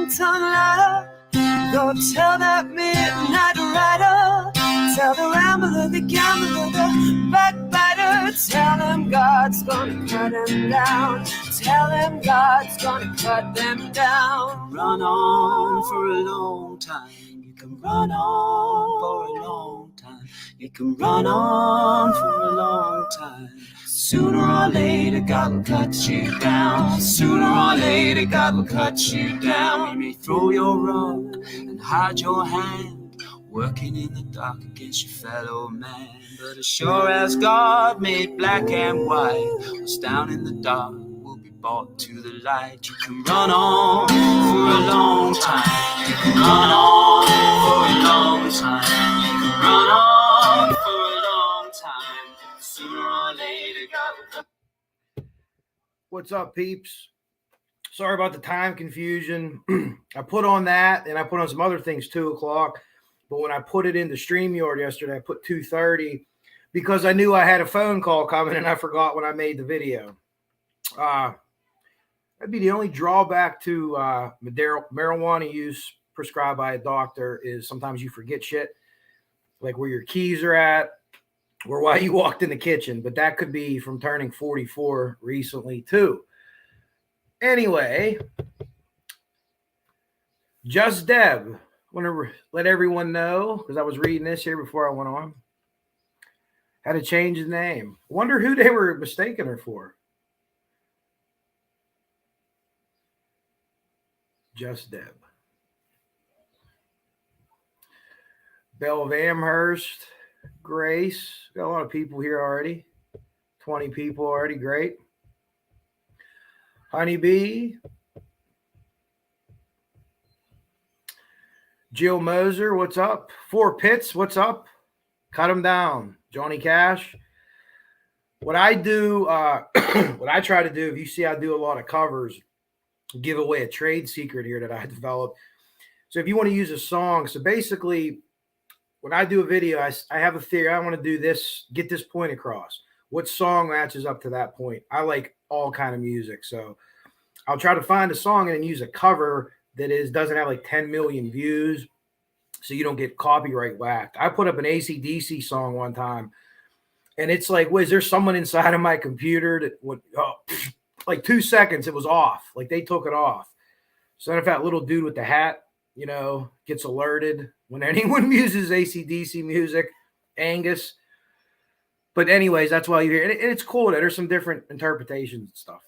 ringtone louder. Go tell that midnight rider. Tell the rambler, the gambler, the backbiter. Tell him God's gonna cut him down. Tell him God's gonna cut them down. Run on for a long time. You can run on for a long time. You can run on for a long time. Sooner or later, God will cut you down. Sooner or later, God will cut you down. You may throw your rug and hide your hand, working in the dark against your fellow man. But as sure as God made black and white, what's down in the dark will be brought to the light. You can run on for a long time. You can run on for a long time. You can run on for a long time. Sooner or later, God will cut. What's up, peeps? Sorry about the time confusion. I put on that, and I put on some other things, 2 o'clock. But when I put it in the StreamYard yesterday, I put 2:30 because I knew I had a phone call coming, and I forgot when I made the video. That'd be the only drawback to marijuana use prescribed by a doctor is sometimes you forget shit, like where your keys are at or why you walked in the kitchen. But that could be from turning 44 recently, too. Anyway, Just Deb. I want to let everyone know, because I was reading this here before I went on, had to change the name. Wonder who they were mistaking her for. Just Deb. Belle of Amherst, Grace. Got a lot of people here already. 20 people already. Great. Honeybee. Jill Moser, what's up? Four Pits, what's up? Cut them down. Johnny Cash. What I do, what I try to do, if you see I do a lot of covers, give away a trade secret here that I developed. So if you want to use a song, so basically when I do a video, I have a theory. I want to do this, get this point across. What song matches up to that point? I like all kind of music. So I'll try to find a song and then use a cover that doesn't have like 10 million views, so you don't get copyright whacked. I put up an AC/DC song one time, and it's like, is there someone inside of my computer that would, like 2 seconds, it was off. Like they took it off. So then if that little dude with the hat, gets alerted when anyone uses AC/DC music, Angus. But anyways, that's why you hear it. And it's cool that there's some different interpretations and stuff.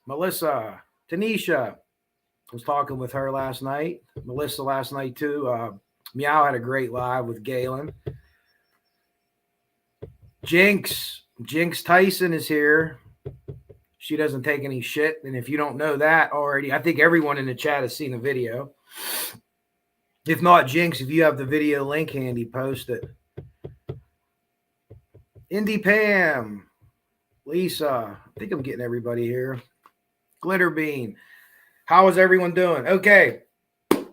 Melissa, Tanisha, was talking with her last night. Melissa last night too. Meow had a great live with Galen. Jinx Tyson is here. She doesn't take any shit. And if you don't know that already, I think everyone in the chat has seen the video. If not, Jinx, if you have the video link handy, post it. Indy Pam, Lisa, I think I'm getting everybody here. Glitter Bean. How is everyone doing? Okay,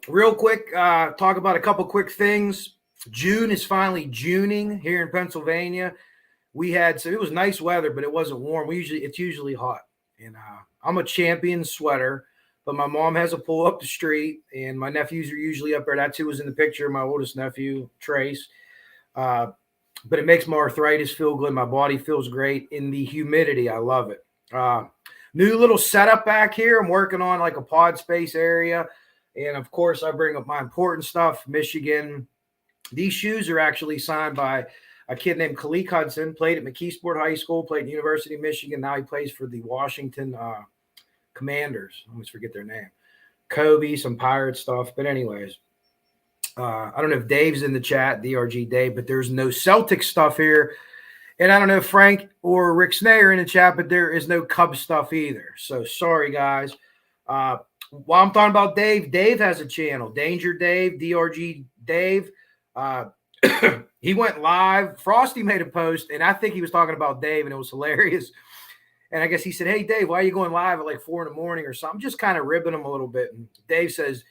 real quick, talk about a couple quick things. June is finally Juning here in Pennsylvania. So it was nice weather, but it wasn't warm. It's usually hot. And I'm a champion sweater, but my mom has a pool up the street, and my nephews are usually up there. That's who was in the picture, my oldest nephew, Trace. But it makes my arthritis feel good. My body feels great. In the humidity, I love it. New little setup back here. I'm working on like a pod space area. And of course, I bring up my important stuff, Michigan. These shoes are actually signed by a kid named Kalik Hudson, played at McKeesport High School, played at the University of Michigan. Now he plays for the Washington Commanders. I always forget their name. Kobe, some pirate stuff. But anyways, I don't know if Dave's in the chat, DRG Dave, but there's no Celtic stuff here. And I don't know if Frank or Rick Snay are in the chat, but there is no Cubs stuff either. So sorry, guys. While I'm talking about Dave, Dave has a channel, Danger Dave, DRG Dave. He went live. Frosty made a post, and I think he was talking about Dave, and it was hilarious. And I guess he said, "Hey, Dave, why are you going live at like 4 a.m. or something?" Just kind of ribbing him a little bit. And Dave says,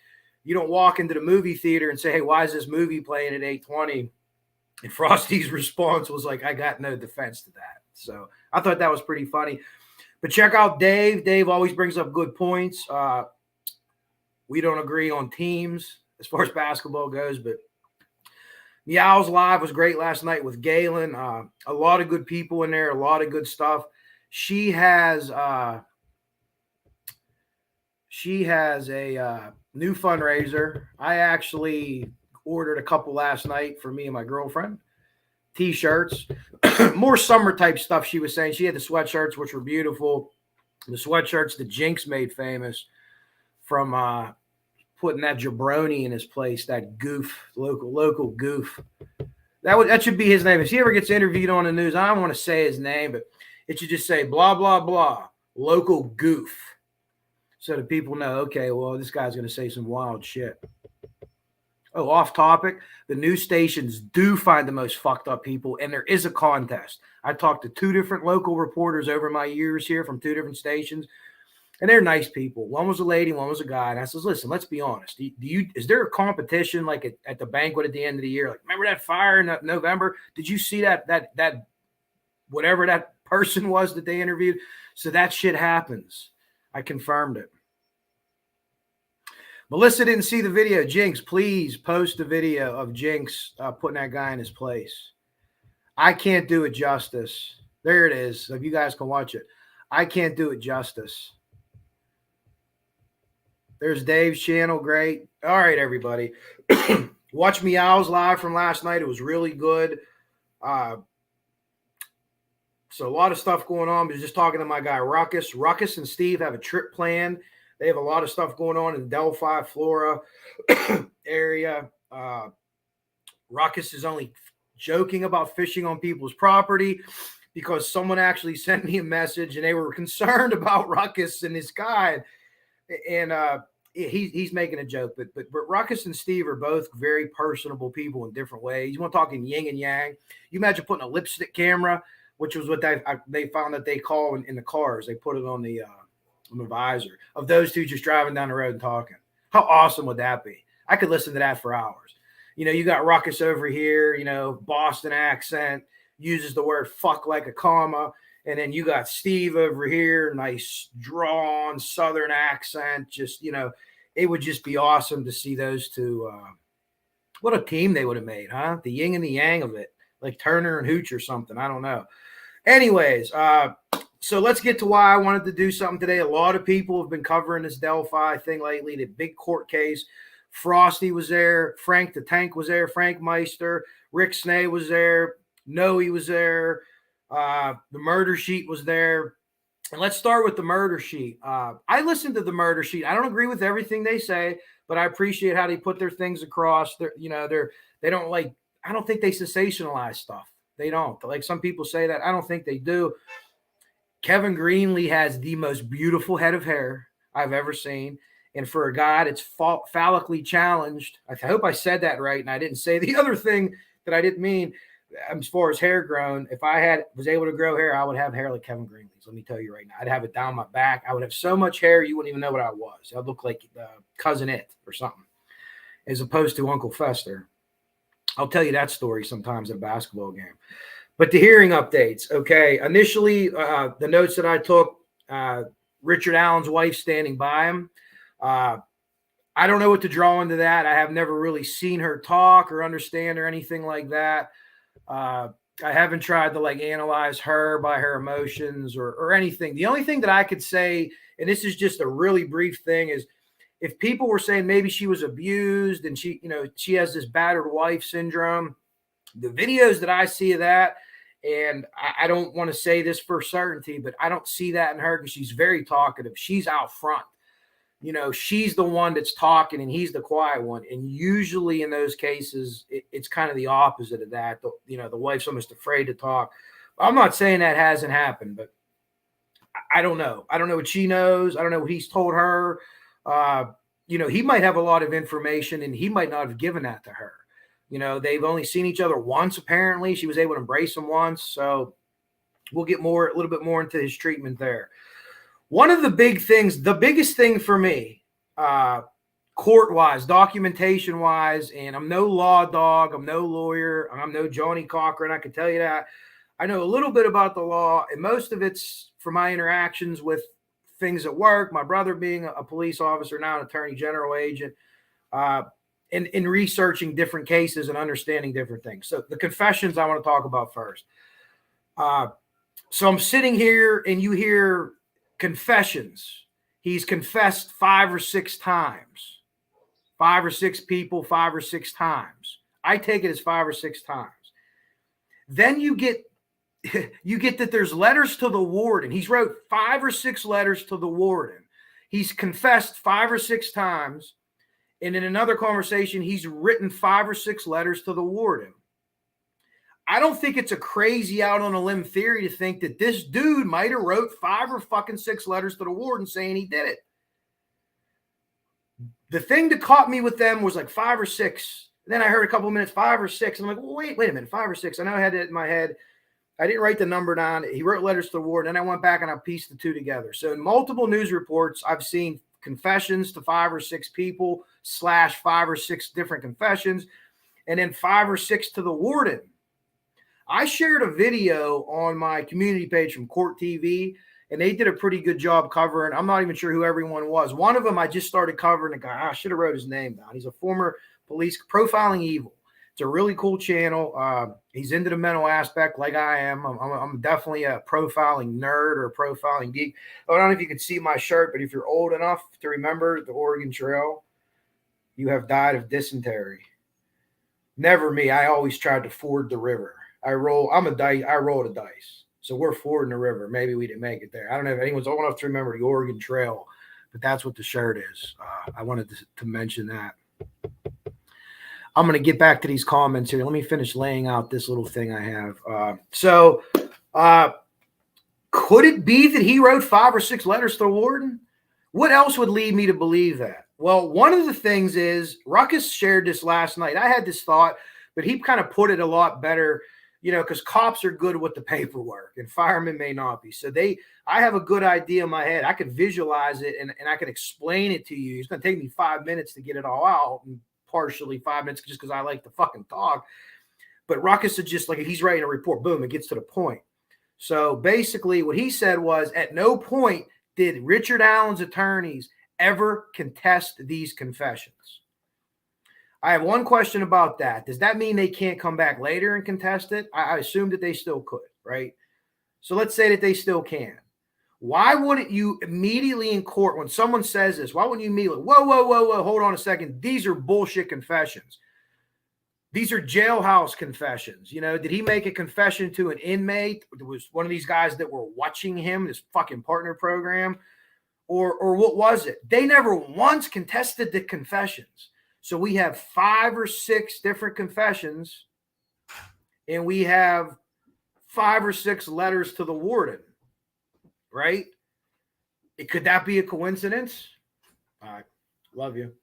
"You don't walk into the movie theater and say, 'Hey, why is this movie playing at 8:20?'" And Frosty's response was like, "I got no defense to that." So I thought that was pretty funny. But check out Dave. Dave always brings up good points. We don't agree on teams as far as basketball goes, but Meows Live was great last night with Galen. A lot of good people in there, a lot of good stuff. She has a new fundraiser. I actually ordered a couple last night for me and my girlfriend. T-shirts, more summer type stuff. She was saying she had the sweatshirts, which were beautiful. The sweatshirts that Jinx made famous from putting that jabroni in his place, that goof, local goof. That should be his name. If he ever gets interviewed on the news, I don't want to say his name, but it should just say blah, blah, blah, local goof. So that people know, okay, well, this guy's going to say some wild shit. Oh, off topic. The news stations do find the most fucked up people, and there is a contest. I talked to 2 different local reporters over my years here from 2 different stations, and they're nice people. One was a lady, one was a guy. And I says, listen, let's be honest. Is there a competition like at the banquet at the end of the year? Like, remember that fire in November? Did you see that whatever that person was that they interviewed? So that shit happens. I confirmed it. Melissa didn't see the video. Jinx, please post a video of Jinx putting that guy in his place. I can't do it justice. There it is. So if you guys can watch it. I can't do it justice. There's Dave's channel. Great. All right, everybody. Watch Meows Live from last night. It was really good. So a lot of stuff going on. But just talking to my guy, Ruckus. Ruckus and Steve have a trip planned. They have a lot of stuff going on in the Delphi, Florida area. Ruckus is only joking about fishing on people's property because someone actually sent me a message and they were concerned about Ruckus and his guide. And he's making a joke. But Ruckus and Steve are both very personable people in different ways. You want to talk in yin and yang. You imagine putting a lipstick camera, which was what they found that they call in the cars. They put it on the visor of those 2 just driving down the road and talking. How awesome would that be? I could listen to that for hours. You know, you got Ruckus over here, you know, Boston accent, uses the word fuck like a comma. And then you got Steve over here, nice drawn Southern accent. Just, you know, it would just be awesome to see those 2. What a team they would have made, huh? The yin and the yang of it, like Turner and Hooch or something. I don't know. Anyways, so let's get to why I wanted to do something today. A lot of people have been covering this Delphi thing lately, the big court case. Frosty was there. Frank the Tank was there. Frank Meister. Rick Snay was there. Noe was there. The murder sheet was there. And let's start with the murder sheet. I listened to the murder sheet. I don't agree with everything they say, but I appreciate how they put their things across. They don't like, I don't think they sensationalize stuff. They don't. Like some people say that. I don't think they do. Kevin Greenlee has the most beautiful head of hair I've ever seen. And for a guy that's phallically challenged, I hope I said that right. And I didn't say the other thing that I didn't mean as far as hair grown. If I was able to grow hair, I would have hair like Kevin Greenlee's. Let me tell you right now. I'd have it down my back. I would have so much hair, you wouldn't even know what I was. I'd look like Cousin It or something, as opposed to Uncle Fester. I'll tell you that story sometimes at a basketball game. But the hearing updates, okay. Initially, the notes that I took, Richard Allen's wife standing by him. I don't know what to draw into that. I have never really seen her talk or understand or anything like that. I haven't tried to like analyze her by her emotions or anything. The only thing that I could say, and this is just a really brief thing, is if people were saying maybe she was abused and she has this battered wife syndrome, the videos that I see of that, and I don't want to say this for certainty, but I don't see that in her because she's very talkative. She's out front. She's the one that's talking and he's the quiet one. And usually in those cases, it's kind of the opposite of that. The wife's almost afraid to talk. I'm not saying that hasn't happened, but I don't know. I don't know what she knows. I don't know what he's told her. He might have a lot of information and he might not have given that to her. They've only seen each other once, apparently. She was able to embrace him once. So we'll get a little bit more into his treatment there. One of the big things, the biggest thing for me, court-wise, documentation-wise, and I'm no law dog, I'm no lawyer, I'm no Johnny Cochran, I can tell you that. I know a little bit about the law, and most of it's from my interactions with things at work, my brother being a police officer, now an attorney general agent, in researching different cases and understanding different things. So the confessions I want to talk about first. So I'm sitting here and you hear confessions. He's confessed 5 or 6 times. 5 or 6 people, 5 or 6 times. I take it as 5 or 6 times. Then you get that there's letters to the warden. He's wrote 5 or 6 letters to the warden. He's confessed 5 or 6 times. And in another conversation, he's written 5 or 6 letters to the warden. I don't think it's a crazy out on a limb theory to think that this dude might have wrote 5 or fucking 6 letters to the warden saying he did it. The thing that caught me with them was like 5 or 6. Then I heard a couple of minutes, 5 or 6. And I'm like, well, wait a minute, 5 or 6. I know I had it in my head. I didn't write the number down. He wrote letters to the warden. And I went back and I pieced the two together. So in multiple news reports, I've seen confessions to 5 or 6 people / 5 or 6 different confessions, and then 5 or 6 to the warden. I shared a video on my community page from Court TV, and they did a pretty good job covering. I'm not even sure who everyone was. One of them I just started covering. A guy, I should have wrote his name down. He's a former police, Profiling Evil. It's a really cool channel. He's into the mental aspect like I am. I'm definitely a profiling nerd or a profiling geek. I don't know if you can see my shirt, but if you're old enough to remember the Oregon Trail, you have died of dysentery. Never me. I always tried to ford the river. I roll the dice. So we're fording the river. Maybe we didn't make it there. I don't know if anyone's old enough to remember the Oregon Trail, but that's what the shirt is. I wanted to mention that. I'm going to get back to these comments here. Let me finish laying out this little thing I have. So could it be that he wrote 5 or 6 letters to the warden? What else would lead me to believe that? Well, one of the things is Ruckus shared this last night. I had this thought, but he kind of put it a lot better, because cops are good with the paperwork and firemen may not be. So I have a good idea in my head. I could visualize it and I can explain it to you. It's going to take me 5 minutes to get it all out, and partially 5 minutes just because I like to fucking talk. But Ruckus is just like, he's writing a report, boom, it gets to the point. So basically what he said was, at no point did Richard Allen's attorneys ever contest these confessions. I have one question about that. Does that mean they can't come back later and contest it? I assume that they still could, right? So let's say that they still can. Why wouldn't you immediately in court, when someone says this, why wouldn't you immediately, whoa, hold on a second. These are bullshit confessions. These are jailhouse confessions. Did he make a confession to an inmate? It was one of these guys that were watching him, this fucking partner program. Or what was it? They never once contested the confessions. So we have 5 or 6 different confessions, and we have 5 or 6 letters to the warden, right? Could that be a coincidence? All right. Love you.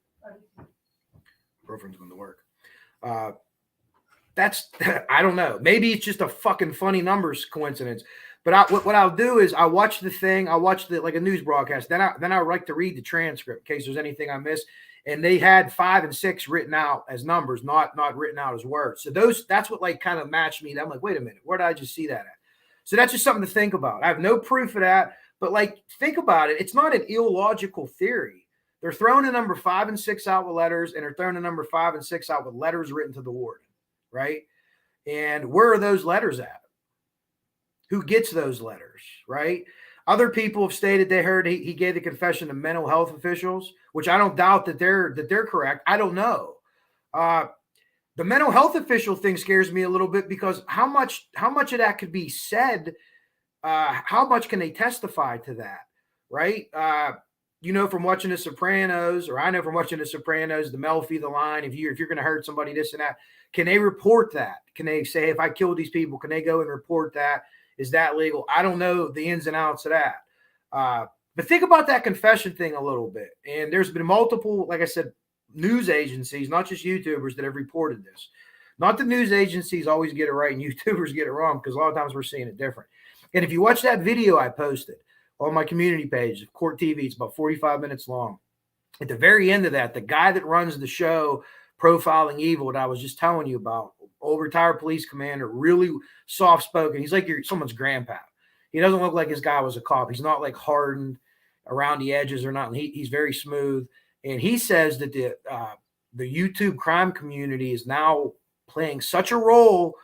Girlfriend's going to work. That's, I don't know. Maybe it's just a fucking funny numbers coincidence. But what I'll do is I watch the thing. I watch like a news broadcast. Then I like to read the transcript in case there's anything I miss. And they had 5 and 6 written out as numbers, not written out as words. So that's what like kind of matched me. I'm like, wait a minute, where did I just see that at? So that's just something to think about. I have no proof of that, but like think about it. It's not an illogical theory. They're throwing the number 5 and 6 out with letters, and they're throwing the number 5 and 6 out with letters written to the warden, right? And where are those letters at? Who gets those letters, right? Other people have stated they heard he gave the confession to mental health officials, which I don't doubt that they're correct. I don't know. The mental health official thing scares me a little bit because how much of that could be said? How much can they testify to that, right? From watching The Sopranos, or I know from watching The Sopranos, the Melfi, the line, if you're going to hurt somebody, this and that, can they report that? Can they say, if I killed these people, can they go and report that? Is that legal? I don't know the ins and outs of that. But think about that confession thing a little bit. And there's been multiple, like I said, news agencies, not just YouTubers, that have reported this. Not the news agencies always get it right and YouTubers get it wrong, because a lot of times we're seeing it different. And if you watch that video I posted on my community page of Court TV, it's about 45 minutes long. At the very end of that, the guy that runs the show, Profiling Evil, that I was just telling you about, old retired police commander, really soft-spoken. He's like someone's grandpa. He doesn't look like his guy was a cop. He's not like hardened. around the edges or not. And he's very smooth. And he says that the YouTube crime community is now playing such a role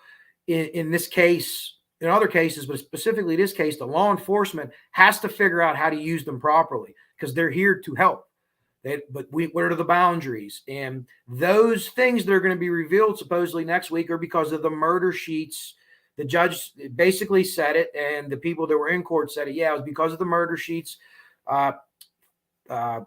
in this case, in other cases, but specifically this case, the law enforcement has to figure out how to use them properly because they're here to help. What are the boundaries? And those things that are going to be revealed supposedly next week are because of the murder sheets. The judge basically said it, and the people that were in court said it. Yeah, it was because of the murder sheets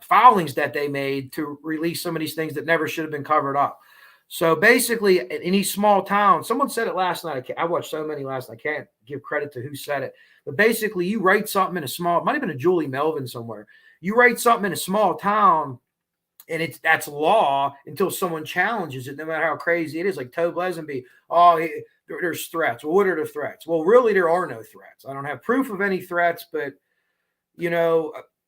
filings that they made to release some of these things that never should have been covered up. So basically, in any small town, someone said it last night. I watched so many last night. I can't give credit to who said it. But basically, you write something in a small, it might have been a Julie Melvin somewhere. You write something in a small town, and that's law until someone challenges it, no matter how crazy it is. Like Tobe Lesenby, there's threats. Well, what are the threats? Well, really, there are no threats. I don't have proof of any threats, but,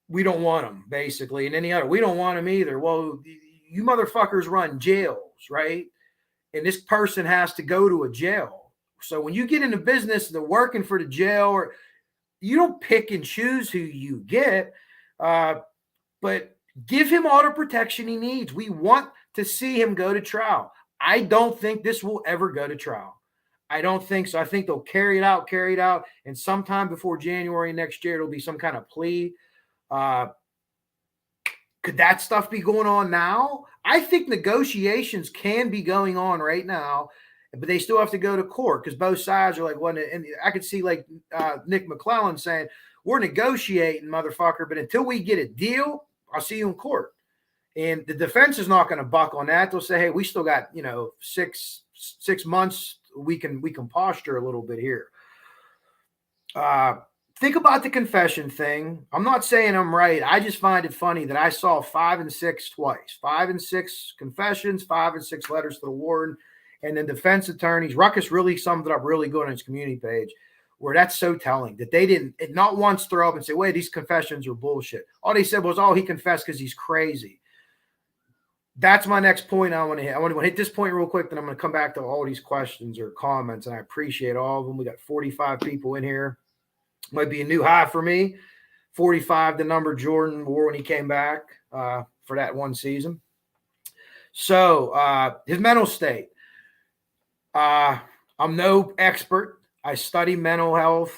we don't want them, basically. And any other, we don't want them either. Well, you motherfuckers run jails, right? And this person has to go to a jail. So when you get into business, they're working for the jail, or you don't pick and choose who you get, but give him all the protection he needs. We want to see him go to trial. I don't think this will ever go to trial. I don't think so. I think they'll carry it out, and sometime before January next year, it'll be some kind of plea. Could that stuff be going on now? I think negotiations can be going on right now, but they still have to go to court because both sides are like, and I could see like Nick McClellan saying, we're negotiating, motherfucker, but until we get a deal, I'll see you in court. And the defense is not going to buck on that. They'll say, hey, we still got, 6 months. We can posture a little bit here. Think about the confession thing. I'm not saying I'm right. I just find it funny that I saw 5 and 6 twice. 5 and 6 confessions, 5 and 6 letters to the warden, and then defense attorneys. Ruckus really summed it up really good on his community page, where that's so telling that they didn't not once throw up and say, wait, these confessions are bullshit. All they said was, he confessed because he's crazy. That's my next point I want to hit. I want to hit this point real quick, then I'm going to come back to all these questions or comments, and I appreciate all of them. We got 45 people in here. Might be a new high for me. 45, the number Jordan wore when he came back for that one season. So his mental state. I'm no expert. I study mental health,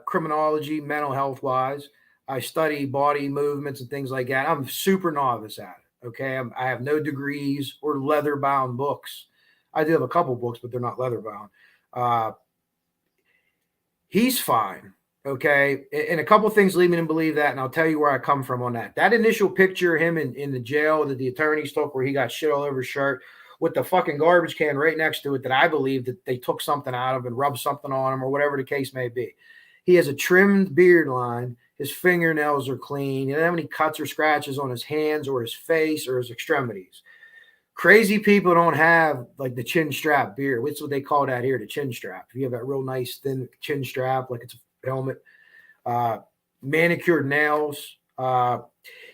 criminology, mental health wise. I study body movements and things like that. I'm super novice at it. Okay, I have no degrees or leather-bound books. I do have a couple books, but they're not leather-bound. He's fine, okay? And a couple things lead me to believe that, and I'll tell you where I come from on that. That initial picture of him in the jail that the attorneys took where he got shit all over his shirt with the fucking garbage can right next to it that I believe that they took something out of and rubbed something on him or whatever the case may be. He has a trimmed beard line. His fingernails are clean. He doesn't have any cuts or scratches on his hands or his face or his extremities. Crazy people don't have like the chin strap beard. What's what they call that here, the chin strap. If you have that real nice thin chin strap, like it's a helmet, manicured nails.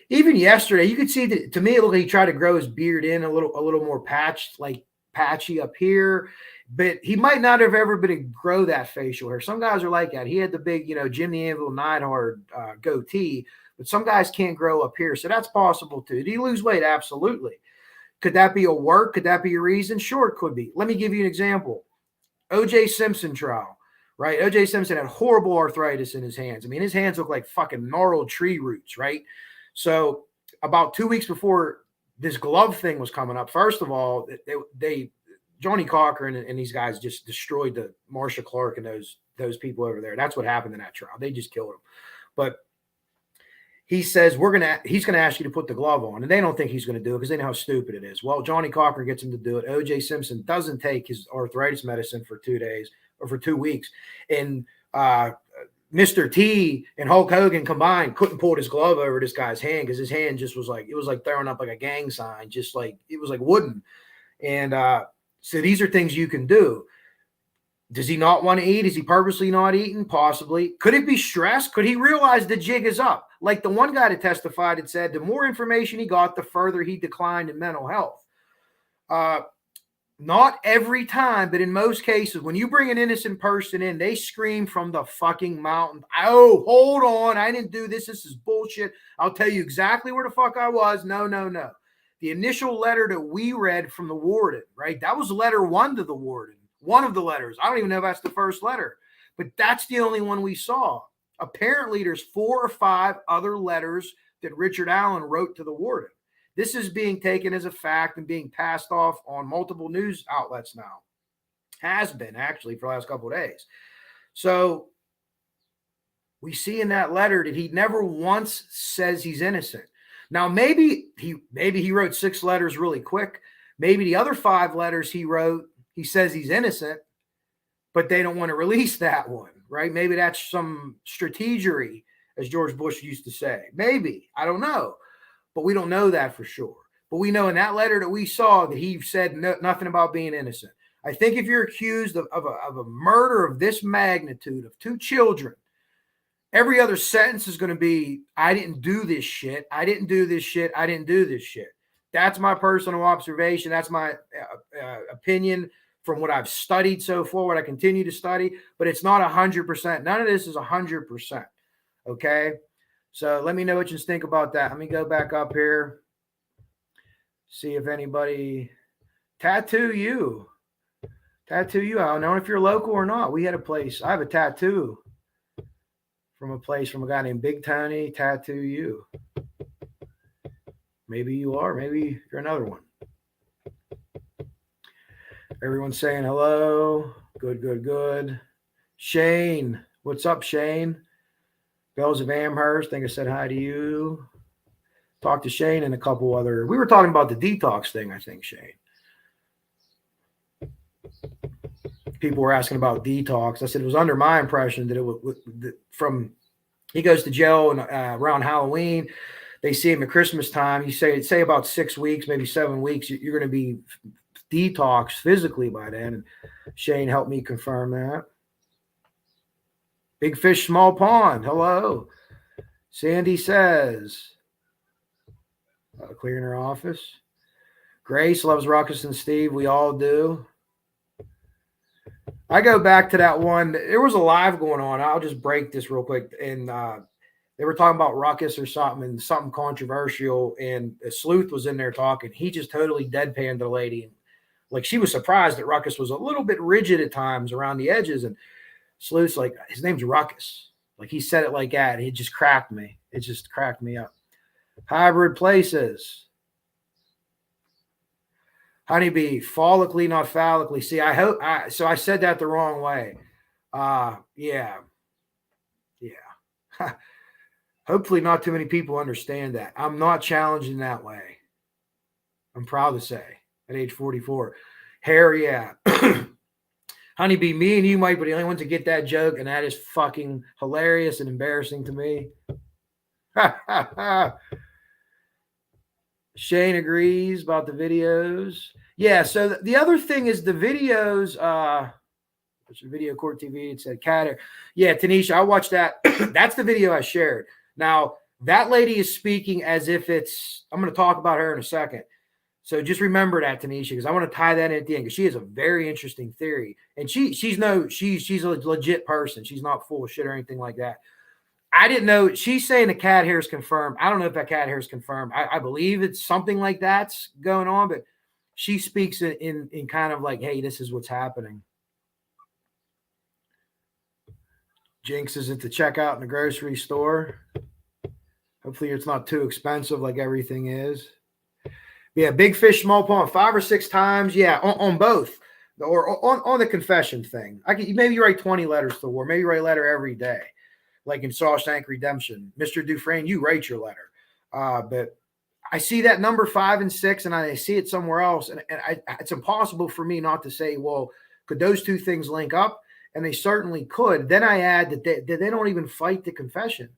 Even yesterday, you could see that to me, it looked like he tried to grow his beard in a little more patchy up here. But he might not have ever been to grow that facial hair. Some guys are like that. He had the big, Jim the Anvil Neidhart goatee, but some guys can't grow up here. So that's possible too. Did he lose weight? Absolutely. Could that be a work? Could that be a reason? Sure, it could be. Let me give you an example. O.J. Simpson trial, right? O.J. Simpson had horrible arthritis in his hands. I mean, his hands look like fucking gnarled tree roots, right? So about 2 weeks before this glove thing was coming up, first of all, they Johnny Cochran and these guys just destroyed the Marsha Clark and those people over there. That's what happened in that trial. They just killed him. But he says he's gonna ask you to put the glove on, and they don't think he's gonna do it because they know how stupid it is. Well, Johnny Cochran gets him to do it. O.J. Simpson doesn't take his arthritis medicine for 2 days or for 2 weeks, and Mr. T and Hulk Hogan combined couldn't pull his glove over this guy's hand because his hand just was like throwing up like a gang sign, just like it was like wooden. And so these are things you can do. Does he not want to eat? Is he purposely not eating? Possibly. Could it be stress? Could he realize the jig is up? Like the one guy that testified had said, the more information he got, the further he declined in mental health. Not every time, but in most cases, when you bring an innocent person in, they scream from the fucking mountain, oh, hold on, I didn't do this. This is bullshit. I'll tell you exactly where the fuck I was. No, no, no. The initial letter that we read from the warden, right? That was letter 1 to the warden. One of the letters. I don't even know if that's the first letter, but that's the only one we saw. Apparently, there's 4 or 5 other letters that Richard Allen wrote to the warden. This is being taken as a fact and being passed off on multiple news outlets now. Has been, actually, for the last couple of days. So we see in that letter that he never once says he's innocent. Now, maybe he wrote 6 letters really quick. Maybe the other 5 letters he wrote, he says he's innocent, but they don't want to release that one, right? Maybe that's some strategery, as George Bush used to say. Maybe. I don't know. But we don't know that for sure. But we know in that letter that we saw that he said nothing about being innocent. I think if you're accused of a murder of this magnitude of 2 children, every other sentence is going to be, I didn't do this shit. I didn't do this shit. I didn't do this shit. That's my personal observation. That's my opinion from what I've studied so far, what I continue to study. But it's not 100%. None of this is 100%. Okay? So let me know what you think about that. Let me go back up here. See if anybody tattoo you. Tattoo you. I don't know if you're local or not. We had a place. I have a tattoo from a guy named Big Tony. Tattoo you. Maybe you are. Maybe you're another one. Everyone's saying hello. Good, good, good. Shane. What's up, Shane? Bells of Amherst, I think I said hi to you. Talked to Shane and a couple other. We were talking about the detox thing, I think, Shane. People were asking about detox. I said it was under my impression that it was from he goes to jail and around Halloween. They see him at Christmas time. You say about 6 weeks, maybe 7 weeks. You're going to be detoxed physically by then. And Shane helped me confirm that. Big fish, small pond. Hello. Sandy says, clearing her office. Grace loves Ruckus and Steve. We all do. I go back to that one. There was a live going on. I'll just break this real quick. And they were talking about Ruckus or something and something controversial. And Sleuth was in there talking. He just totally deadpanned the lady. Like, she was surprised that Ruckus was a little bit rigid at times around the edges. And Sleuth's like, his name's Ruckus. Like, he said it like that. It just cracked me. It just cracked me up. Hybrid places. Honeybee, follically, not phallically. See, so I said that the wrong way. Yeah. Hopefully not too many people understand that. I'm not challenging that way. I'm proud to say at age 44. Hair, yeah. Honeybee, me and you might be the only ones to get that joke, and that is fucking hilarious and embarrassing to me. Shane agrees about the videos. Yeah, so the other thing is the videos, which is Video Court TV, it said cat hair. Yeah, Tanisha, I watched that. That's the video I shared. Now, that lady is speaking as if it's, I'm going to talk about her in a second. So just remember that, Tanisha, because I want to tie that in at the end, because she has a very interesting theory. And she's a legit person. She's not full of shit or anything like that. I didn't know. She's saying the cat hair is confirmed. I don't know if that cat hair is confirmed. I believe it's something like that's going on, but she speaks in kind of like, hey, this is what's happening. Jinx is at the checkout in the grocery store. Hopefully it's not too expensive like everything is. Yeah, big fish, small pond, 5 or 6 times. Yeah, on both. Or on the confession thing. Maybe you write 20 letters to war. Maybe you write a letter every day. Like in Shawshank Redemption. Mr. Dufresne, you write your letter. But I see that number 5 and 6, and I see it somewhere else. And it's impossible for me not to say, well, could those two things link up? And they certainly could. Then I add that they don't even fight the confession.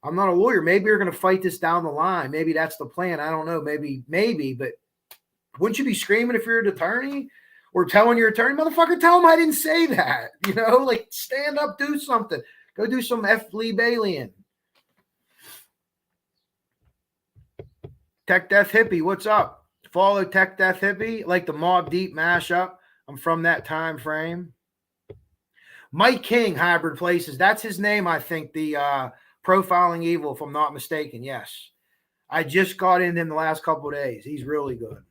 I'm not a lawyer. Maybe you're going to fight this down the line. Maybe that's the plan. I don't know. Maybe. But wouldn't you be screaming if you're an attorney or telling your attorney, motherfucker, tell him I didn't say that? You know, like stand up, do something. Go do some F. Lee Balian. Tech Death Hippie, what's up? follow Tech Death Hippie, like the Mobb Deep mashup. I'm from that time frame. Mike King, Hybrid Places. That's his name, I think. The Profiling Evil, if I'm not mistaken. Yes. I just got in him the last couple of days. He's really good.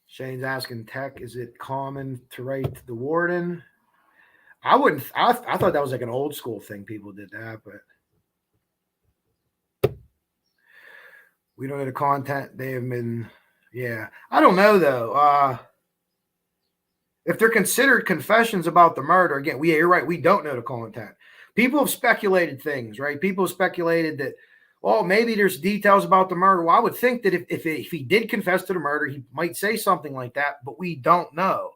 Shane's asking Tech, is it common to write to the warden? I thought that was like an old school thing. People did that, but we don't know the content. They have been, yeah. I don't know though. If they're considered confessions about the murder, again, you're right. We don't know the content. People have speculated things, right? People have speculated that, well, maybe there's details about the murder. Well, I would think that if he did confess to the murder, he might say something like that, but we don't know.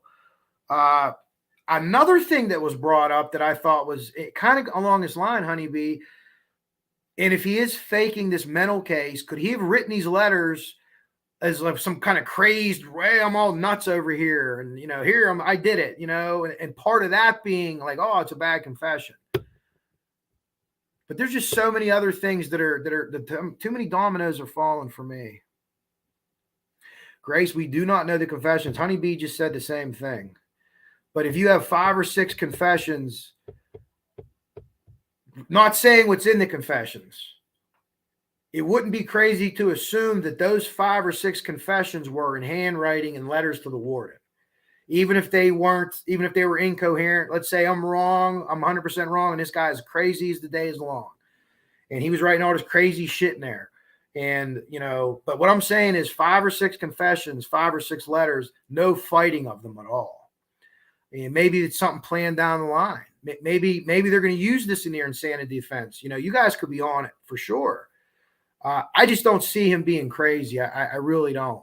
Another thing that was brought up that I thought was kind of along this line, Honeybee, and if he is faking this mental case, could he have written these letters as like some kind of crazed way? I'm all nuts over here, and here I did it, and part of that being like, oh, it's a bad confession. But there's just so many other things that are too many dominoes are falling for me. Grace, we do not know the confessions. Honeybee just said the same thing. But if you have 5 or 6 confessions, not saying what's in the confessions, it wouldn't be crazy to assume that those 5 or 6 confessions were in handwriting and letters to the warden. Even if they weren't, even if they were incoherent. Let's say I'm wrong, I'm 100% wrong, and this guy is crazy as the day is long. And he was writing all this crazy shit in there. And, but what I'm saying is 5 or 6 confessions, 5 or 6 letters, no fighting of them at all. And maybe it's something planned down the line. Maybe they're going to use this in their insanity defense. You guys could be on it for sure. I just don't see him being crazy. I really don't.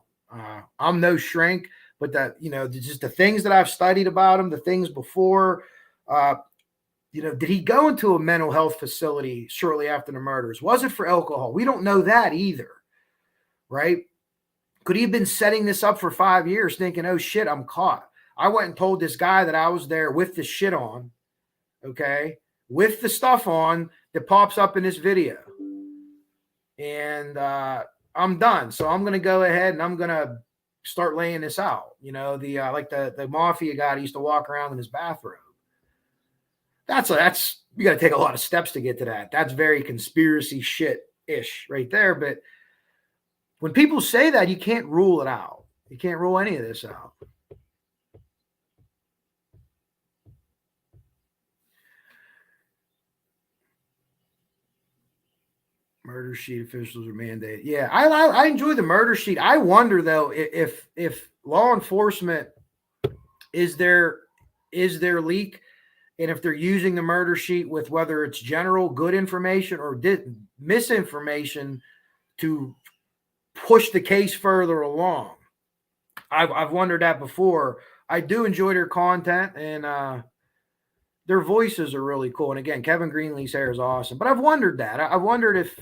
I'm no shrink, but that, just the things that I've studied about him, the things before, did he go into a mental health facility shortly after the murders? Was it for alcohol? We don't know that either, right? Could he have been setting this up for 5 years thinking, oh shit, I'm caught. I went and told this guy that I was there with the shit on, okay, with the stuff on that pops up in this video. And I'm done. So I'm going to go ahead and I'm going to start laying this out. Like the mafia guy used to walk around in his bathrobe. That's you got to take a lot of steps to get to that. That's very conspiracy shit-ish right there. But when people say that, you can't rule it out. You can't rule any of this out. Murder sheet officials are mandated. Yeah, I enjoy the murder sheet. I wonder though if law enforcement is their leak, and if they're using the murder sheet with whether it's general good information or misinformation to push the case further along. I've wondered that before. I do enjoy their content, and their voices are really cool. And again, Kevin Greenlee's hair is awesome. But I've wondered that. I've wondered if,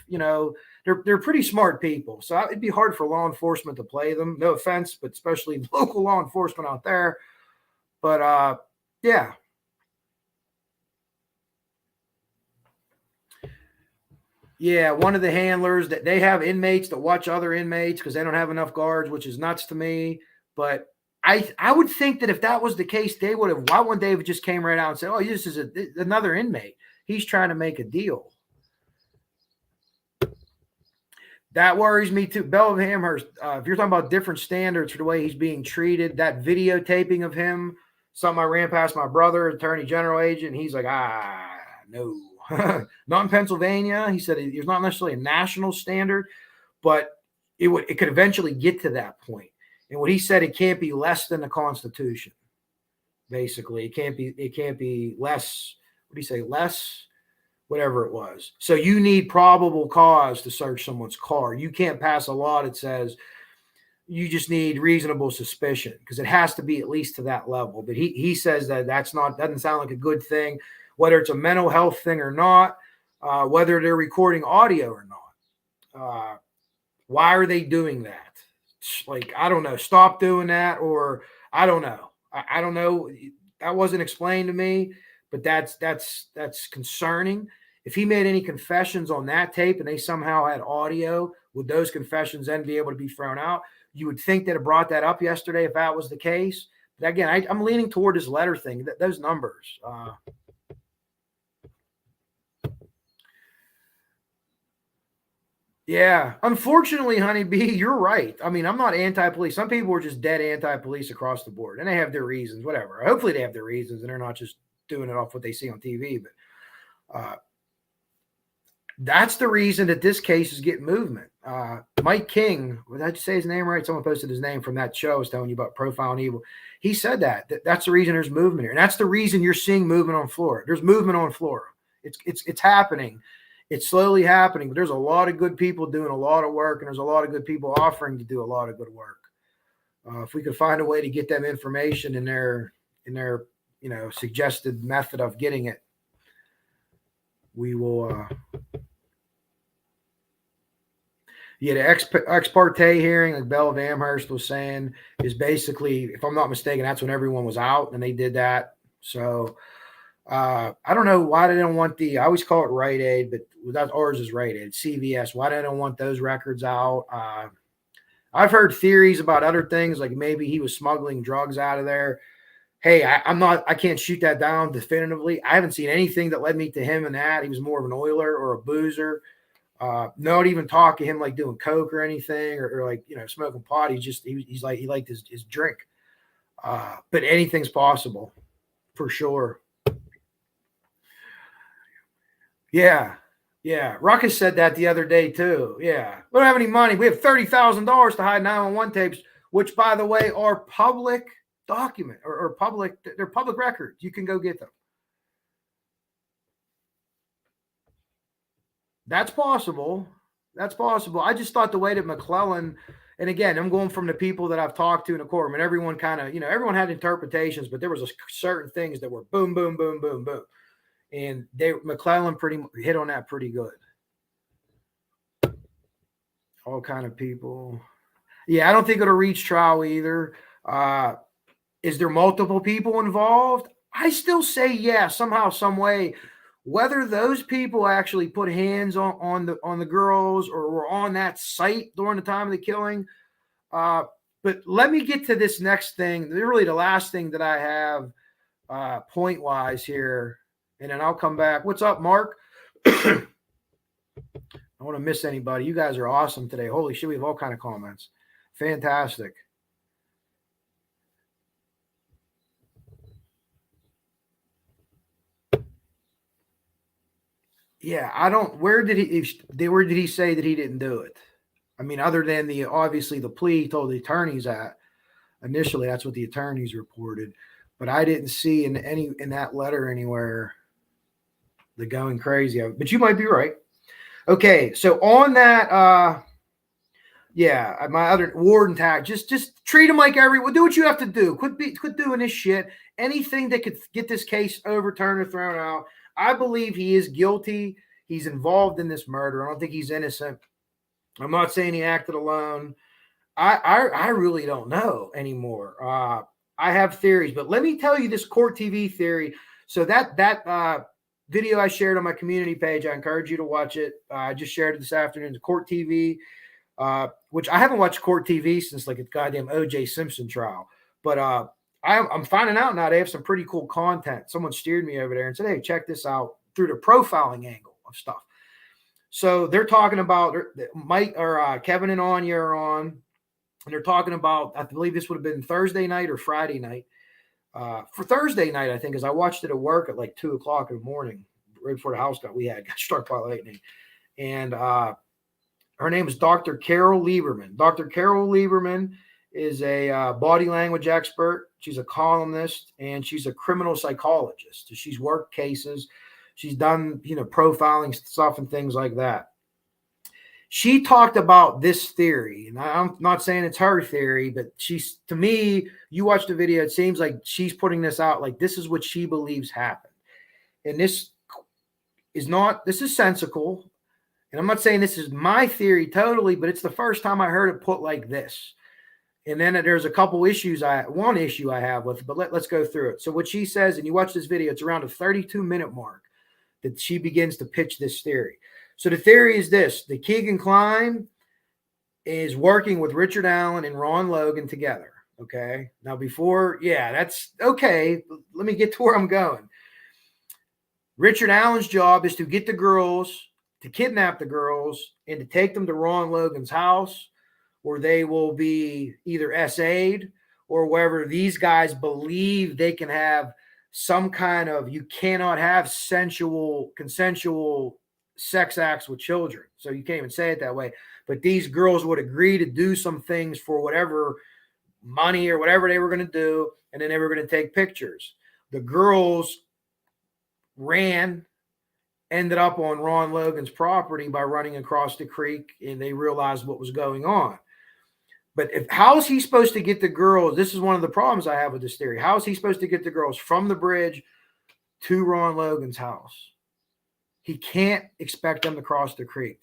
they're pretty smart people. So it'd be hard for law enforcement to play them. No offense, but especially local law enforcement out there. But yeah. Yeah, one of the handlers that they have inmates that watch other inmates because they don't have enough guards, which is nuts to me. But I would think that if that was the case, they would have. Why wouldn't they have just came right out and said, "Oh, this is another inmate. He's trying to make a deal." That worries me too. Bell of Amherst, if you're talking about different standards for the way he's being treated, that videotaping of him, something I ran past my brother, Attorney General agent, he's like, no. Not in Pennsylvania. He said there's not necessarily a national standard, but it could eventually get to that point. And what he said, it can't be less than the Constitution. Basically, it can't be less. What do you say? Less, whatever it was. So you need probable cause to search someone's car. You can't pass a law that says you just need reasonable suspicion, because it has to be at least to that level. But he says that doesn't sound like a good thing, whether it's a mental health thing or not, whether they're recording audio or not. Why are they doing that? Like, I don't know, stop doing that, or I don't know. I don't know. That wasn't explained to me, but that's concerning. if he made any confessions on that tape and they somehow had audio, would those confessions then be able to be thrown out? You would think that it brought that up yesterday if that was the case. But again, I'm leaning toward this letter thing, those numbers. Yeah, unfortunately, Honeybee, you're right. I mean, I'm not anti-police. Some people are just dead anti-police across the board, and they have their reasons, whatever. Hopefully they have their reasons, and they're not just doing it off what they see on TV. But that's the reason that this case is getting movement. Mike King, did I say his name right? Someone posted his name from that show I was telling you about, Profiling Evil. He said that's the reason there's movement here, and that's the reason you're seeing movement on Florida. There's movement on Florida. It's happening. It's slowly happening, but there's a lot of good people doing a lot of work, and there's a lot of good people offering to do a lot of good work. If we could find a way to get them information in their suggested method of getting it, we will. The ex parte hearing, like Belle of Amherst was saying, is basically, if I'm not mistaken, that's when everyone was out, and they did that. So. I don't know why they don't want I always call it Rite Aid, but ours is Rite Aid, CVS. Why they don't want those records out? I've heard theories about other things, like maybe he was smuggling drugs out of there. Hey, I can't shoot that down definitively. I haven't seen anything that led me to him in that. He was more of an oiler or a boozer. Not even talk to him like doing coke or anything, or like, smoking pot. He liked his drink. But anything's possible for sure. Yeah. Ruckus said that the other day too. Yeah. We don't have any money. We have $30,000 to hide 911 tapes, which, by the way, are public document or public. They're public records. You can go get them. That's possible. I just thought the way that McClellan, and again, I'm going from the people that I've talked to in the courtroom, and everyone kind of, everyone had interpretations, but there was certain things that were boom, boom, boom, boom, boom. And McClellan pretty hit on that pretty good. All kind of people. Yeah, I don't think it'll reach trial either. Is there multiple people involved? I still say yeah, somehow, some way. Whether those people actually put hands on the girls or were on that site during the time of the killing. But let me get to this next thing. Really, the last thing that I have point wise here. And then I'll come back. What's up, Mark? I don't want to miss anybody. You guys are awesome today. Holy shit, we have all kind of comments. Fantastic. Yeah, where did he say that he didn't do it? I mean, other than obviously the plea he told the attorneys at initially, that's what the attorneys reported. But I didn't see in that letter anywhere the going crazy of it. But you might be right. Okay, so on that, my other warden tag, just treat him like everyone. Do what you have to do. Quit doing this shit. Anything that could get this case overturned or thrown out. I believe he is guilty. He's involved in this murder. I don't think he's innocent. I'm not saying he acted alone. I really don't know anymore. I have theories, but let me tell you this court TV theory. So that video I shared on my community page, I encourage you to watch it. I just shared it this afternoon. The court TV, which I haven't watched court TV since like a goddamn O.J. Simpson trial. But I'm finding out now they have some pretty cool content. Someone steered me over there and said, hey, check this out through the profiling angle of stuff. So they're talking about Mike or Kevin and Anya are on, and they're talking about, I believe this would have been Thursday night or Friday night. For Thursday night, I think, because I watched it at work at like 2:00 in the morning, right before the house got struck by lightning. And her name is Dr. Carol Lieberman. Dr. Carol Lieberman is a body language expert. She's a columnist, and she's a criminal psychologist. So she's worked cases. She's done, profiling stuff and things like that. She talked about this theory, and I'm not saying it's her theory, but to me, you watch the video, it seems like she's putting this out like this is what she believes happened. And this is sensical. And I'm not saying this is my theory totally, but it's the first time I heard it put like this. And then there's a couple issues. One issue I have with it, but let's go through it. So what she says, and you watch this video, it's around a 32-minute mark, that she begins to pitch this theory. So the theory is this: the Keegan Kline is working with Richard Allen and Ron Logan together. Okay. Now that's okay. Let me get to where I'm going. Richard Allen's job is to get the girls, to kidnap the girls, and to take them to Ron Logan's house, where they will be either SA'd or wherever these guys believe they can have some kind of, you cannot have consensual sex acts with children. So you can't even say it that way. But these girls would agree to do some things for whatever money or whatever they were going to do, and then they were going to take pictures. The girls ended up on Ron Logan's property by running across the creek, and they realized what was going on. But how is he supposed to get the girls? This is one of the problems I have with this theory. How is he supposed to get the girls from the bridge to Ron Logan's house? He can't expect them to cross the creek.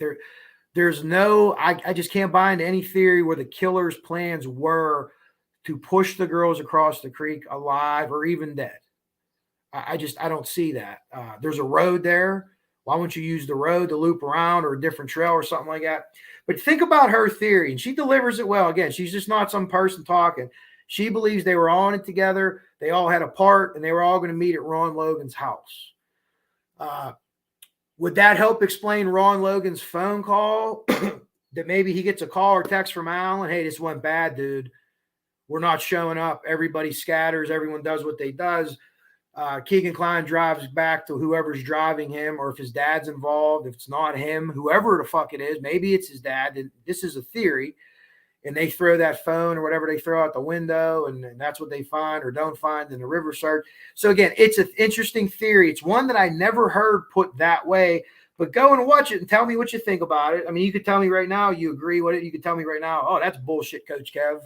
There's no, I just can't buy into any theory where the killer's plans were to push the girls across the creek alive or even dead. I don't see that. There's a road there. Why wouldn't you use the road to loop around or a different trail or something like that? But think about her theory, and she delivers it well. Again, she's just not some person talking. She believes they were all in it together. They all had a part, and they were all going to meet at Ron Logan's house. Would that help explain Ron Logan's phone call? That maybe he gets a call or text from Alan, hey, this went bad, dude. We're not showing up. Everybody scatters. Everyone does what they does. Keegan Kline drives back to whoever's driving him, or if his dad's involved, if it's not him, whoever the fuck it is, maybe it's his dad. This is a theory. And they throw that phone or whatever they throw out the window, and that's what they find or don't find in the river search. So again, it's an interesting theory. It's one that I never heard put that way, but go and watch it and tell me what you think about it. I mean, you could tell me right now you agree with it. You could tell me right now, oh, that's bullshit, Coach Kev.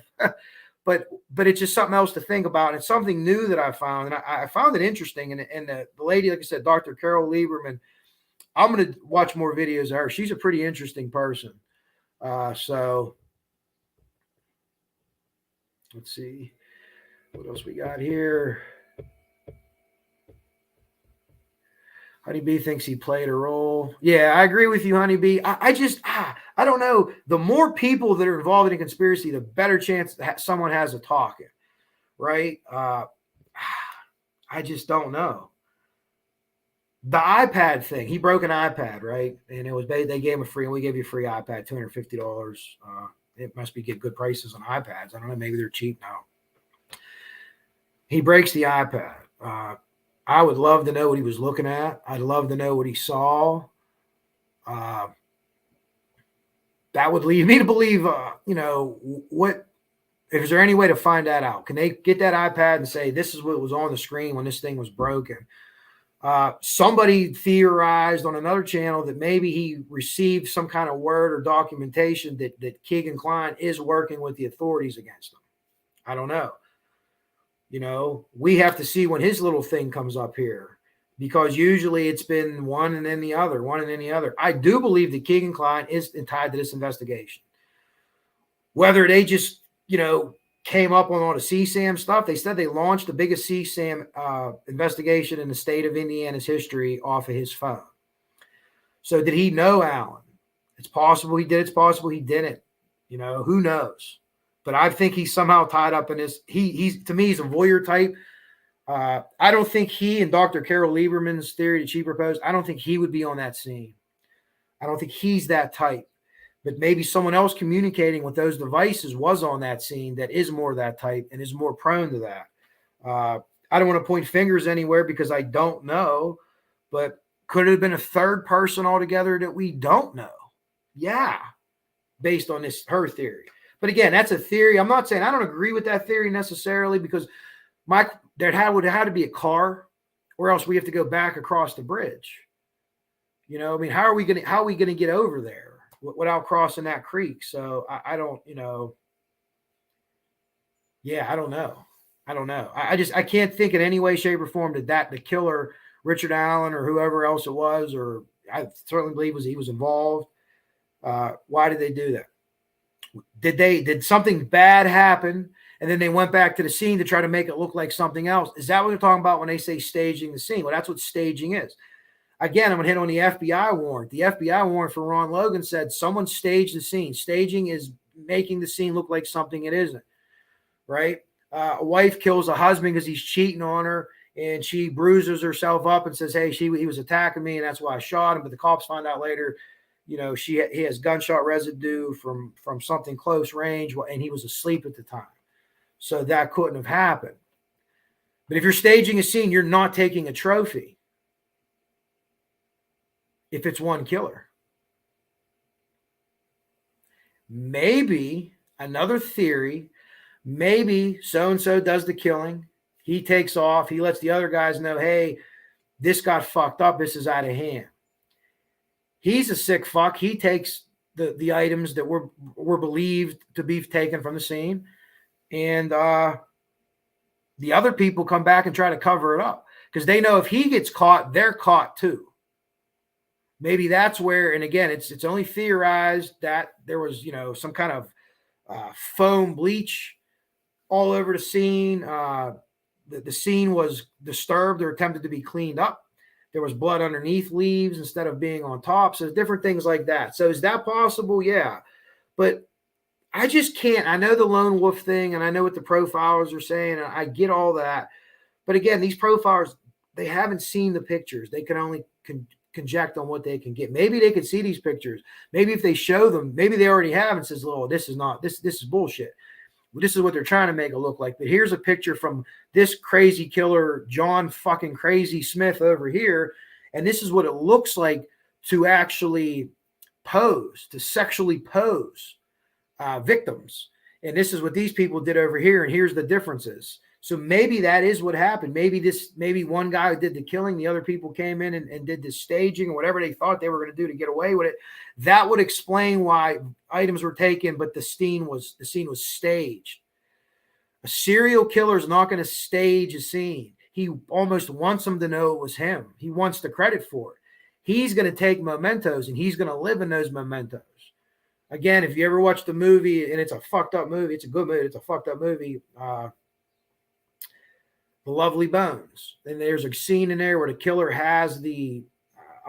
But it's just something else to think about. And it's something new that I found. And I found it interesting. And the lady, like I said, Dr. Carol Lieberman, I'm going to watch more videos of her. She's a pretty interesting person. So let's see what else we got here. Honeybee thinks he played a role. Yeah, I agree with you, Honeybee. I don't know. The more people that are involved in a conspiracy, the better chance that someone has of talking, right? I just don't know. The iPad thing, he broke an iPad, right? And it was they gave him a free, and we gave you a free iPad, $250. It must be get good prices on iPads. I don't know. Maybe they're cheap now. He breaks the iPad. I would love to know what he was looking at. I'd love to know what he saw. That would lead me to believe, what, is there any way to find that out? Can they get that iPad and say, this is what was on the screen when this thing was broken? Somebody theorized on another channel that maybe he received some kind of word or documentation that Keegan Kline is working with the authorities against him. I don't know. We have to see when his little thing comes up here, because usually it's been one and then the other. I do believe that Keegan Kline is tied to this investigation. Whether they just, came up on all the CSAM stuff. They said they launched the biggest CSAM investigation in the state of Indiana's history off of his phone. So did he know Alan? It's possible he did. It's possible he didn't. Who knows? But I think he's somehow tied up in this. He's to me, he's a voyeur type. I don't think he and Dr. Carol Lieberman's theory that she proposed, I don't think he would be on that scene. I don't think he's that type. But maybe someone else communicating with those devices was on that scene that is more that type and is more prone to that. I don't want to point fingers anywhere because I don't know, but could it have been a third person altogether that we don't know? Yeah, based on her theory. But again, that's a theory. I'm not saying I don't agree with that theory necessarily, because there would have to be a car, or else we have to go back across the bridge. How are we going to get over there without crossing that creek? So I don't, I don't know. I can't think in any way, shape, or form that the killer, Richard Allen or whoever else it was, or I certainly believe he was involved. Why did they do that? Did something bad happen and then they went back to the scene to try to make it look like something else? Is that what they're talking about when they say staging the scene? Well, that's what staging is. Again, I'm going to hit on the FBI warrant. The FBI warrant for Ron Logan said someone staged the scene. Staging is making the scene look like something it isn't, right? A wife kills a husband because he's cheating on her, and she bruises herself up and says, hey, he was attacking me, and that's why I shot him. But the cops find out later, you know, he has gunshot residue from something close range, and he was asleep at the time. So that couldn't have happened. But if you're staging a scene, you're not taking a trophy if it's one killer. Maybe another theory, maybe so-and-so does the killing. He takes off. He lets the other guys know, hey, this got fucked up. This is out of hand. He's a sick fuck. He takes the items that were believed to be taken from the scene. And the other people come back and try to cover it up because they know if he gets caught, they're caught too. Maybe that's where, and again, it's only theorized that there was, you know, some kind of foam bleach all over the scene. The scene was disturbed or attempted to be cleaned up. There was blood underneath leaves instead of being on top. So different things like that. So is that possible? Yeah. But I just can't. I know the lone wolf thing, and I know what the profilers are saying, and I get all that. But again, these profilers, they haven't seen the pictures. They can only conject on what they can get. Maybe they could see these pictures. Maybe if they show them, maybe they already have and says, "Oh, this is bullshit. This is what they're trying to make it look like." But here's a picture from this crazy killer, John fucking Crazy Smith over here, and this is what it looks like to actually pose, to sexually pose victims. And this is what these people did over here, and here's the differences. So maybe that is what happened. Maybe one guy did the killing, the other people came in and did the staging or whatever they thought they were going to do to get away with it. That would explain why items were taken, but the scene was staged. A serial killer is not going to stage a scene. He almost wants them to know it was him. He wants the credit for it. He's going to take mementos, and he's going to live in those mementos. Again, if you ever watch the movie, and it's a fucked up movie, it's a good movie, it's a fucked up movie, The Lovely Bones. And there's a scene in there where the killer has a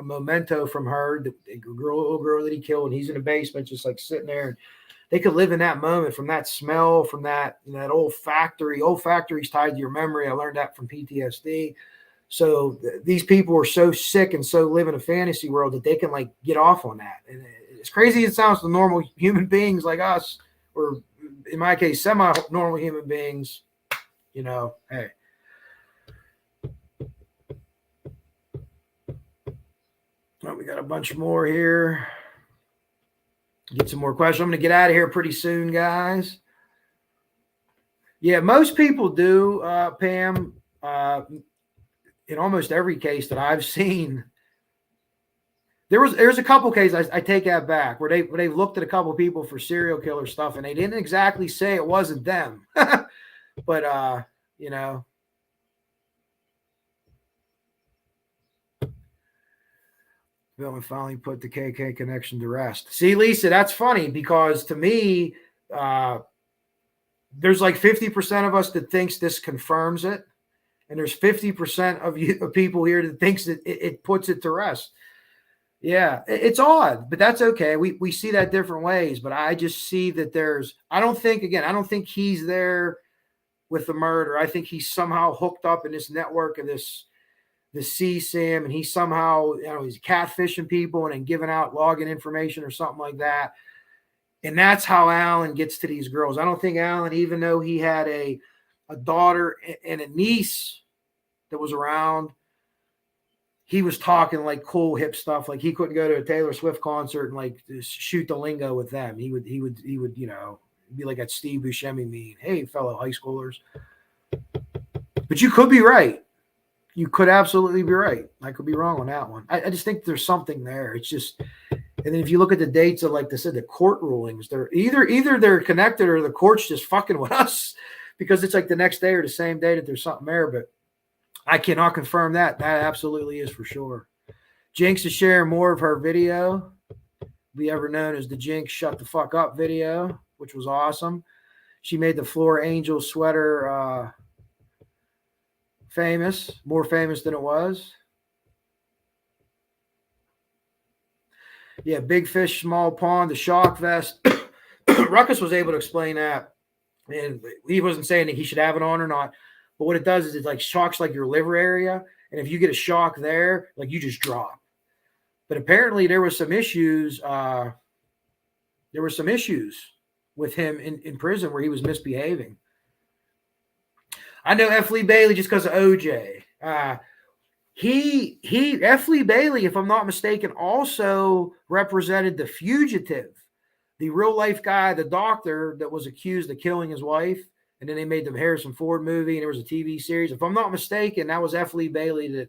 memento from her, the little girl that he killed, and he's in the basement just like sitting there. And they could live in that moment from that smell, from that olfactory. Olfactory is tied to your memory. I learned that from PTSD. So these people are so sick and so live in a fantasy world that they can like get off on that. And as crazy as it sounds to normal human beings like us, or in my case, semi-normal human beings, you know, hey. Oh, we got a bunch more here. Get some more questions. I'm going to get out of here pretty soon, guys. Yeah, most people do, Pam. In almost every case that I've seen, there's a couple cases I take that back where they looked at a couple people for serial killer stuff and they didn't exactly say it wasn't them, but you know. Villain finally put the KK connection to rest. See, Lisa, that's funny because to me, there's like 50% of us that thinks this confirms it. And there's 50% of people here that thinks that it puts it to rest. Yeah, it's odd, but that's okay. We see that different ways, but I just see that I don't think he's there with the murder. I think he's somehow hooked up in this network of this CSAM, and he's somehow, he's catfishing people and then giving out login information or something like that. And that's how Alan gets to these girls. I don't think Alan, even though he had a daughter and a niece that was around, he was talking like cool hip stuff. Like he couldn't go to a Taylor Swift concert and like shoot the lingo with them. He would, be like that Steve Buscemi meme. Hey, fellow high schoolers. But you could be right. You could absolutely be right. I could be wrong on that one. I just think there's something there. It's just, and then if you look at the dates of, like they said, the court rulings, they're either they're connected or the court's just fucking with us because it's like the next day or the same day that there's something there. But I cannot confirm that. That absolutely is for sure. Jinx is sharing more of her video. Be ever known as the Jinx Shut the Fuck Up video, which was awesome. She made the Floor Angel sweater famous, more famous than it was. Yeah, big fish, small pond, the shock vest. Ruckus was able to explain that. And he wasn't saying that he should have it on or not. But what it does is it like shocks like your liver area. And if you get a shock there, like you just drop. But apparently there was some issues. There were some issues with him in prison where he was misbehaving. I know F. Lee Bailey just because of OJ. F. Lee Bailey, if I'm not mistaken, also represented The Fugitive, the real life guy, the doctor that was accused of killing his wife. And then they made the Harrison Ford movie, and there was a TV series. If I'm not mistaken, that was F. Lee Bailey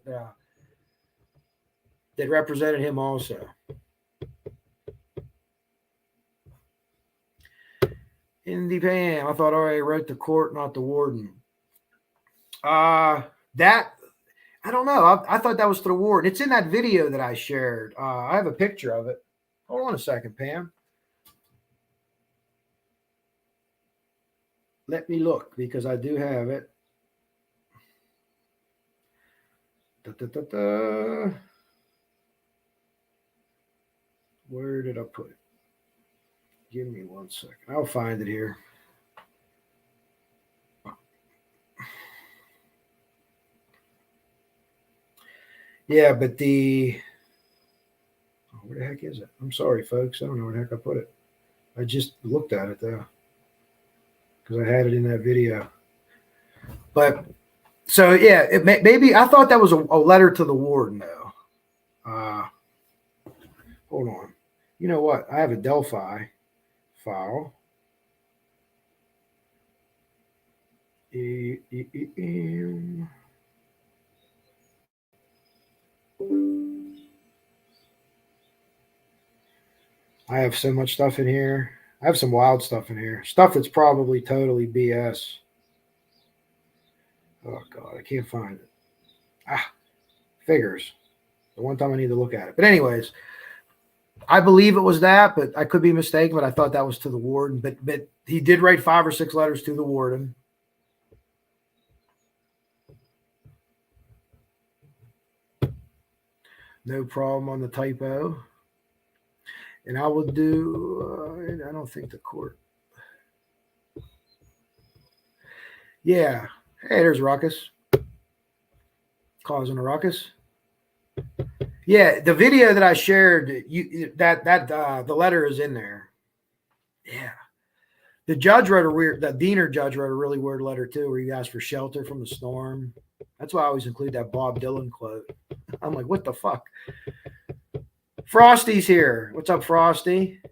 that represented him also. Indy Pam, I thought I wrote the court, not the warden. That I don't know. I thought that was to the warden. It's in that video that I shared. I have a picture of it. Hold on a second, Pam. Let me look because I do have it. Where did I put it? Give me 1 second. I'll find it here. Yeah, but where the heck is it? I'm sorry, folks. I don't know where the heck I put it. I just looked at it though, because I had it in that video. But so yeah, maybe I thought that was a letter to the warden though. Hold on. You know what? I have a Delphi file. I have so much stuff in here. I have some wild stuff in here. Stuff that's probably totally BS. Oh, God, I can't find it. Figures. The one time I need to look at it. But anyways, I believe it was that, but I could be mistaken, but I thought that was to the warden. But he did write 5 or 6 letters to the warden. No problem on the typo. And I will do, I don't think the court. Yeah. Hey, there's Ruckus. Causing a ruckus. Yeah, the video that I shared, the letter is in there. Yeah. The judge wrote the Diener judge wrote a really weird letter too, where he asked for shelter from the storm. That's why I always include that Bob Dylan quote. I'm like, what the fuck? Frosty's here. What's up, Frosty?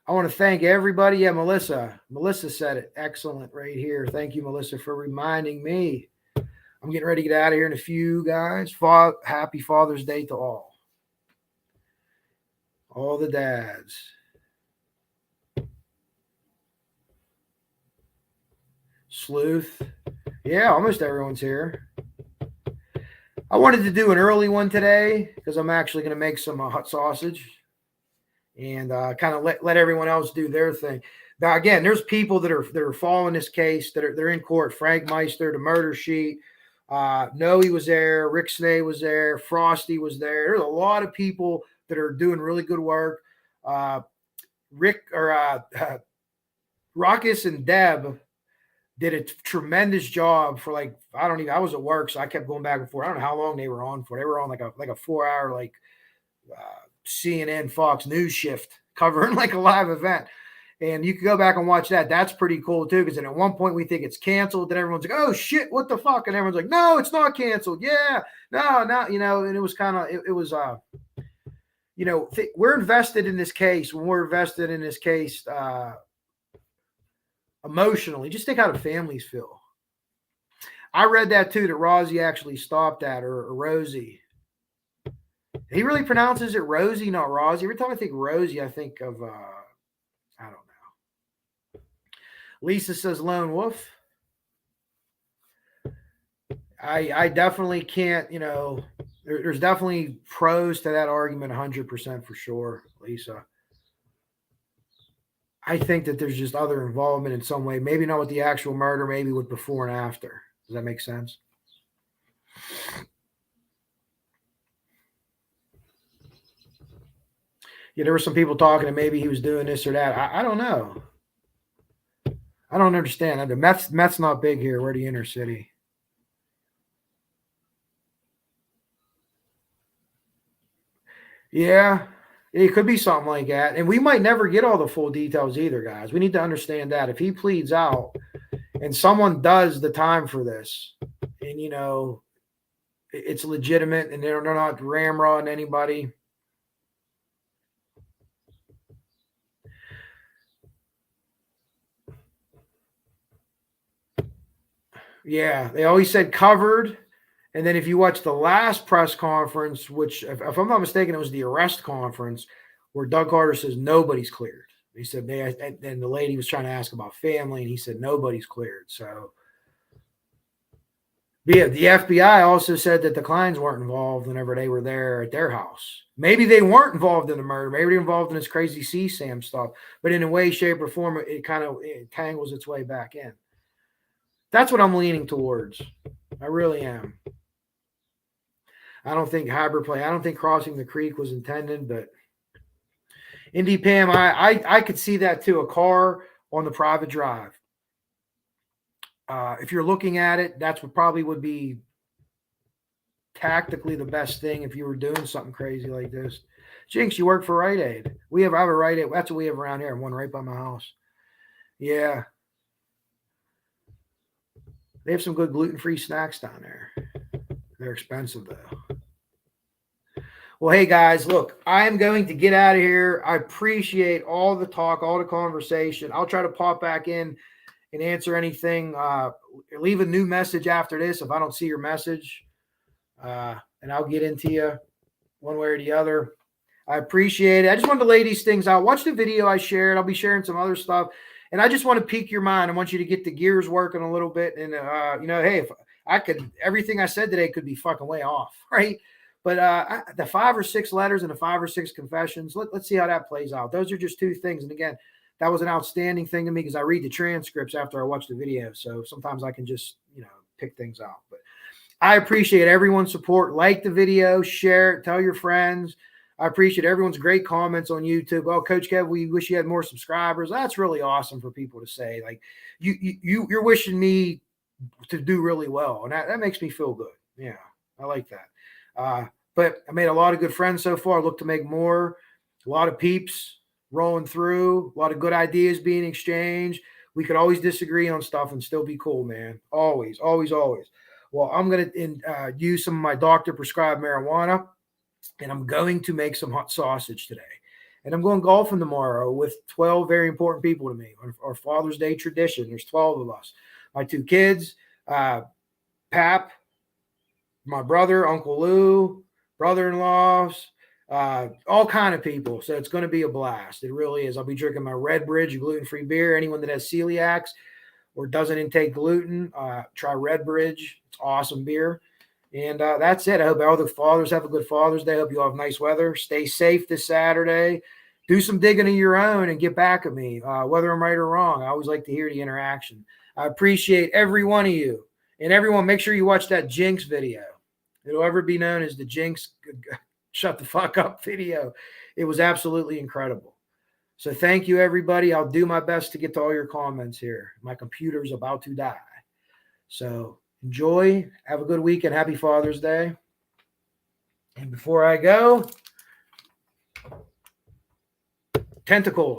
I want to thank everybody. Yeah, Melissa. Melissa said it. Excellent right here. Thank you, Melissa, for reminding me. I'm getting ready to get out of here in a few, guys. Happy Father's Day to all. All the dads. Sleuth. Yeah, almost everyone's here. I wanted to do an early one today because I'm actually going to make some hot sausage and kind of let everyone else do their thing. Now, again, there's people that are following this case they're in court. Frank Meister, the murder sheet. Noe was there. Rick Snay was there. Frosty was there. There's a lot of people that are doing really good work. Ruckus and Deb did a tremendous job for I was at work, so I kept going back and forth. I don't know how long they were on for. They were on like a 4-hour CNN Fox News shift covering like a live event. And you can go back and watch that. That's pretty cool too, because then at one point we think it's canceled. Then everyone's like, oh shit, what the fuck? And everyone's like, no, it's not canceled. Yeah, no, and it was kind of, it was, we're invested in this case. When we're invested in this case, emotionally, just think how the families feel. I read that too, that Rosie actually stopped that, or Rosie. He really pronounces it Rosie, not Rosie. Every time I think Rosie, I think of, I don't know. Lisa says Lone Wolf. I definitely can't, there's definitely pros to that argument 100% for sure, Lisa. I think that there's just other involvement in some way. Maybe not with the actual murder, maybe with before and after. Does that make sense? Yeah, there were some people talking and maybe he was doing this or that. I don't know. I don't understand. The meth's not big here. We're the inner city. Yeah, it could be something like that. And we might never get all the full details either, guys. We need to understand that if he pleads out and someone does the time for this, and you know, it's legitimate and they're not ramrodding anybody. Yeah, they always said covered. And then if you watch the last press conference, which if I'm not mistaken, it was the arrest conference where Doug Carter says nobody's cleared. He said and the lady was trying to ask about family, and he said nobody's cleared. So, yeah, the FBI also said that the Kleins weren't involved whenever they were there at their house. Maybe they weren't involved in the murder. Maybe they're involved in this crazy CSAM stuff. But in a way, shape, or form, it tangles its way back in. That's what I'm leaning towards. I really am. I don't think hybrid play. I don't think crossing the creek was intended, but Indy Pam, I could see that too. A car on the private drive. If you're looking at it, that's what probably would be tactically the best thing if you were doing something crazy like this. Jinx, you work for Rite Aid. I have a Rite Aid. That's what we have around here. One right by my house. Yeah. They have some good gluten-free snacks down there. They're expensive, though. Well, hey, guys, look, I am going to get out of here. I appreciate all the talk, all the conversation. I'll try to pop back in and answer anything. Leave a new message after this if I don't see your message, and I'll get into you one way or the other. I appreciate it. I just wanted to lay these things out. Watch the video I shared. I'll be sharing some other stuff. And I just want to pique your mind. I want you to get the gears working a little bit. And, hey, if I could, everything I said today could be fucking way off, right? But the 5 or 6 letters and the 5 or 6 confessions, let's see how that plays out. Those are just 2 things. And again, that was an outstanding thing to me because I read the transcripts after I watch the video. So sometimes I can just, pick things out. But I appreciate everyone's support. Like the video, share it, tell your friends. I appreciate everyone's great comments on YouTube. Oh, Coach Kev, we wish you had more subscribers. That's really awesome for people to say. Like you're wishing me to do really well, and that makes me feel good. Yeah, I like that. But I made a lot of good friends so far. I look to make more. A lot of peeps rolling through. A lot of good ideas being exchanged. We could always disagree on stuff and still be cool, man. Always, always, always. Well, I'm going to use some of my doctor prescribed marijuana. And I'm going to make some hot sausage today. And I'm going golfing tomorrow with 12 very important people to me. Our Father's Day tradition. There's 12 of us. My 2 kids, Pap, my brother, Uncle Lou, brother-in-laws, all kind of people. So it's going to be a blast. It really is. I'll be drinking my Red Bridge gluten-free beer. Anyone that has celiacs or doesn't intake gluten, try Red Bridge. It's awesome beer. And that's it. I hope all the fathers have a good Father's Day. I hope you all have nice weather. Stay safe this Saturday. Do some digging of your own and get back at me, whether I'm right or wrong. I always like to hear the interaction. I appreciate every one of you. And everyone, make sure you watch that Jinx video. It'll ever be known as the Jinx shut the fuck up video. It was absolutely incredible. So thank you, everybody. I'll do my best to get to all your comments here. My computer's about to die. So enjoy. Have a good week and happy Father's Day. And before I go, tentacle.